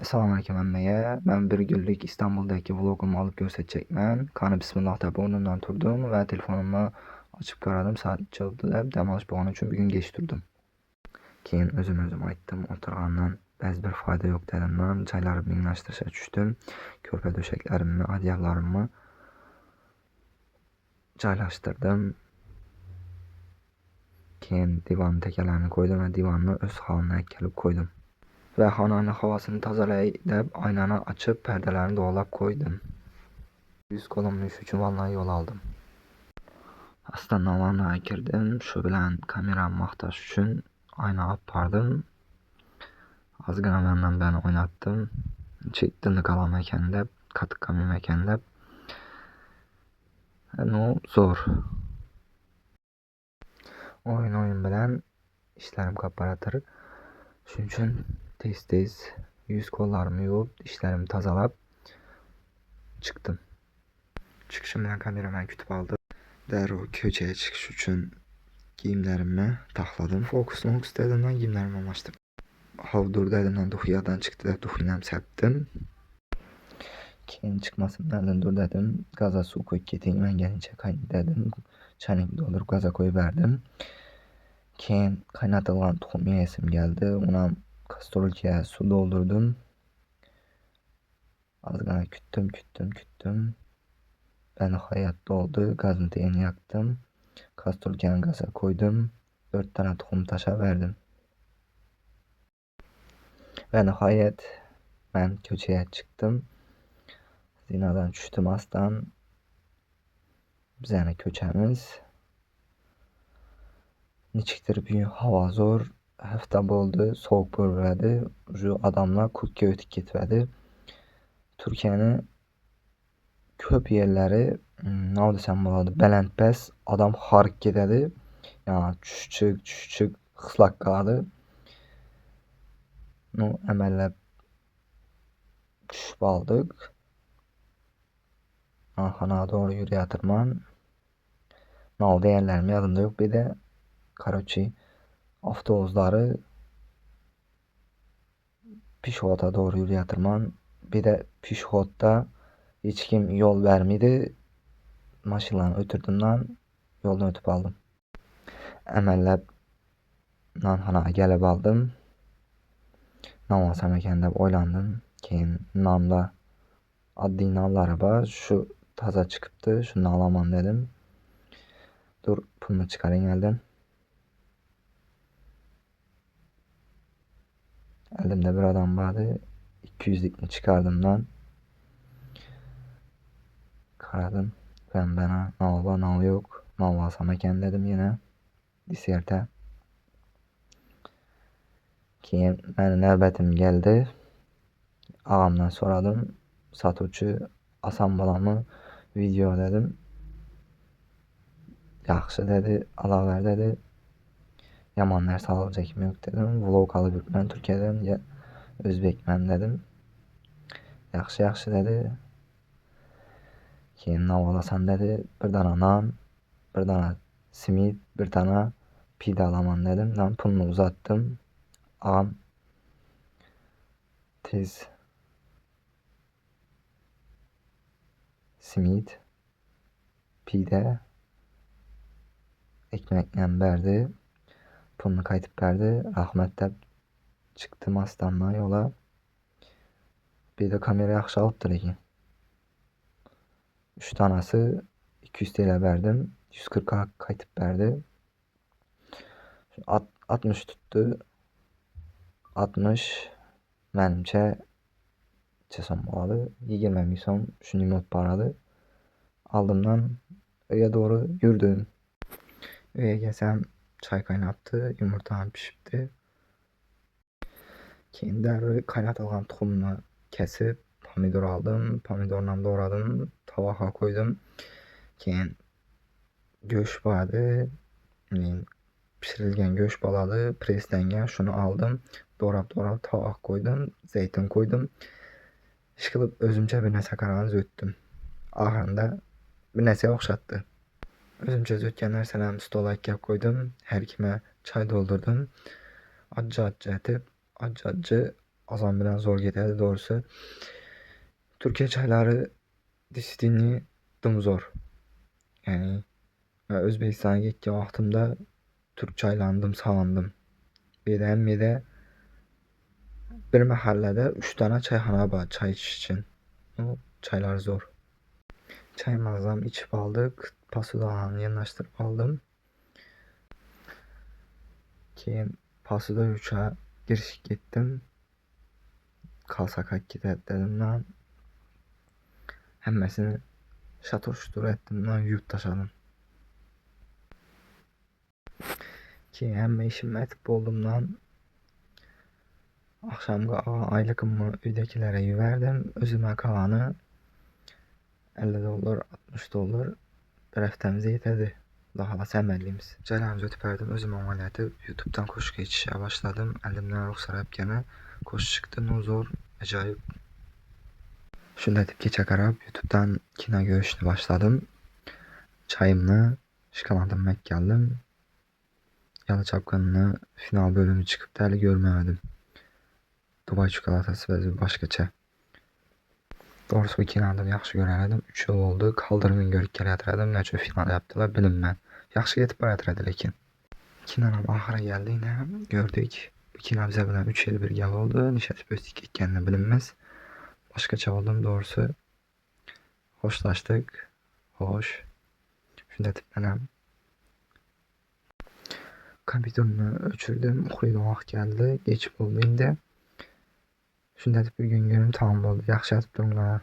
Assalamualaikum hammaga. Ben bir günlük İstanbul'daki vlogumu alıp gösterəcəkmən. Kanı bismillah deyib onundan turdum və telefonumu açıb qaradım. Saat çaldı deb dəm alış bolğan üçün bir gün geç durdum. Keyin özüm aytdım, oturğandan bəzi bir fayda yox dedim mən. Çayları minlaşdırışa düşdüm. Körpə döşəklərimi, adyallarımı caylaşdırdım. Keyin divanın təkələrini koydum və divanı öz halına əkəlib koydum. Ve xananın havasını tazalayıp aynanı açıp perdelerini dolap koydum. Yüz kolumlu iş için vallahi yol aldım. Aslında alana girdim. Şu bilen kameram mahtaş için ayna apardım. Az gına benden ben oynattım. Çektim kalan mekanda, katık kami mekanda. No zor. Oyun bilen işlerim kaparatır. Şunun için tez yüz kollarımı yuvup dişlerimi tazalap çıktım. Çıkışımdan kameraman kütüp aldım. Dərhal köçəyə çıxış üçün giyimlərimi taxladım. Fokus dedimdən giyimlərimi amaşdırdım. Havdur dedimdən duxuyadan çıxdı da duxuyla səpdim. Keyin çıxmasından dur dedim. Qaza su koyup getireyim. Mən gəlincə qaynayım dedim. Çayını doldurup qaza koyup verdim. Keyin kaynatılan toxum yesim geldi. Ona kastrolkaya su doldurdum. Az qana küttüm. Ben hayatta oldu. Gazın teyini yaktım. Kastrolkenin gaza koydum. 4 tane tohum taşa verdim. Ve nihayet ben köçeye çıktım. Zinadan düştüm aslan. Bizene köçemiz. Niçiktir bir hava zor. Hafta oldu. Soğuk bölgədi. Şu adamlar kurtke ötük gitmedi. Türkiye'nin köp yerleri ne desem buladı. Beləndbəs adam harıq gedədi. Yani düş çık xıslaq qaldı. No əməllə düşüp aldık. Anxana doğru yürüyatırman. Ne oldu yerlerim yadımda yok. Bir de Karoçi avtobusları Pişot'a doğru yürüyatırman. Bir de Pişot'ta hiç kim yol vermedi. Maşınla ötürdümden yoldan ötüp aldım. Əməllə Nanxana gəlib aldım. Nam alsam ekan deb oylandım. Keyin namda adli namları var. Şu taza çıkıptı. Şunu alaman dedim. Dur pulunu çıkarayım elden. Elimde bir adam vardı. 200'likini çıkardım lan. Karadım. Ben bana nav yok. Nav alsam ekan dedim yine. Diserte. Keyin benim növbətim geldi. Ağamdan soradım. Satuvchi asan balamı video dedim. Yaxşı dedi. Alaver dedi. Yaman ders alacak mı yok dedim. Vlog alıp ben Türkiye'den ya Özbekmen dedim. Yaxşı dedi. Keyin nav alasan dedi. Bir dana nan, bir dana simit, bir dana pide alaman dedim. Ben pulunu uzattım. Ağam tez simit, pide, ekmekle verdi. Pulunu kaytıp verdi. Rahmet de çıktım astanla yola. Bir de kamera yaxşı alıptır ki. 3 tanesi 200 TL verdim. 140'a kaytıp verdi. 60 tuttu. 60 menimçe çesam oladı. 20 milyon şu nimot paradı. Aldımdan öye doğru yürüdüm. Öye gelsem çay kaynattı. Yumurtam pişipti. Keyin dərhal kaynatılgan toxumunu kesip pomidor aldım. Pomidorla doğradım. Tabağa koydum. Keyin göç vardı. Pişirilgen göç baladı. Preslengen şunu aldım. Doğrap tabağa koydum. Zeytin koydum. Işkılıp özümce bir nəsə qaranız öttüm. Ahırında bir nəsə oxşatdı. Özümce ötken nərsələrim stola əkkəb koydum. Hər kimə çay doldurdum. Acı etib, acı azam bilen zor getedi doğrusu. Türkiye çayları disiplini zor. Yani Özbekistan'a gittiği vaxtımda Türk çaylandım, salandım. Bir de bir mahallede 3 tane çayxana var çay içiş için. O çaylar zor. Çayımızdan içip aldık. Pasudanı yanaştırıp aldım. Keyin pasuda uça giriş gittim. Kalsak gider dedim lan. Hemmesini şatur şutur ettim lan, yuyup taşadım. Keyin hemme işimi etip oldum lan. Akşamki aylıkımı üydekilere yüverdim. Özüme kalanı 50 dolar, 60 dolar bir həftəmizə yetədi. Daha da səmərliyimiz. Cərəyanızı ötüpərdim. Özüm ameliyatı YouTube'dan koşu geçişe başladım. Elimden ruhsar hep gene koşu çıktı. No zor, acayip. Şunu edip geçe karab YouTube'dan kino görüşünü başladım. Çayımla şıkaladım geldim. Yalı Çapkın'ın final bölümü çıkıp da görmemedim. Dubai çikolatası ve başkaça. Doğrusu bu kinodan yaxşı görərdim. 3 yıl oldu. Kaldırımın görüp gələtərdim. Necə final yaptılar bilinmən. Yaxşı getib barətərdi lekin. Kinonun ahıra geldi yine gördük. Bu kino bize bilen 3 yıl bir gel oldu. Nişet Böztük ekkenini bilinmez. Başkaça oldum doğrusu. Hoşlaştık. Hoş. Şunda tiplenem. Kompüterimi öçürdüm. Oxuyduğum vaxt geldi. Geçip oldu indi. Şunda bir gün günüm tamam oldu. Yaxşı yatıp durumlar.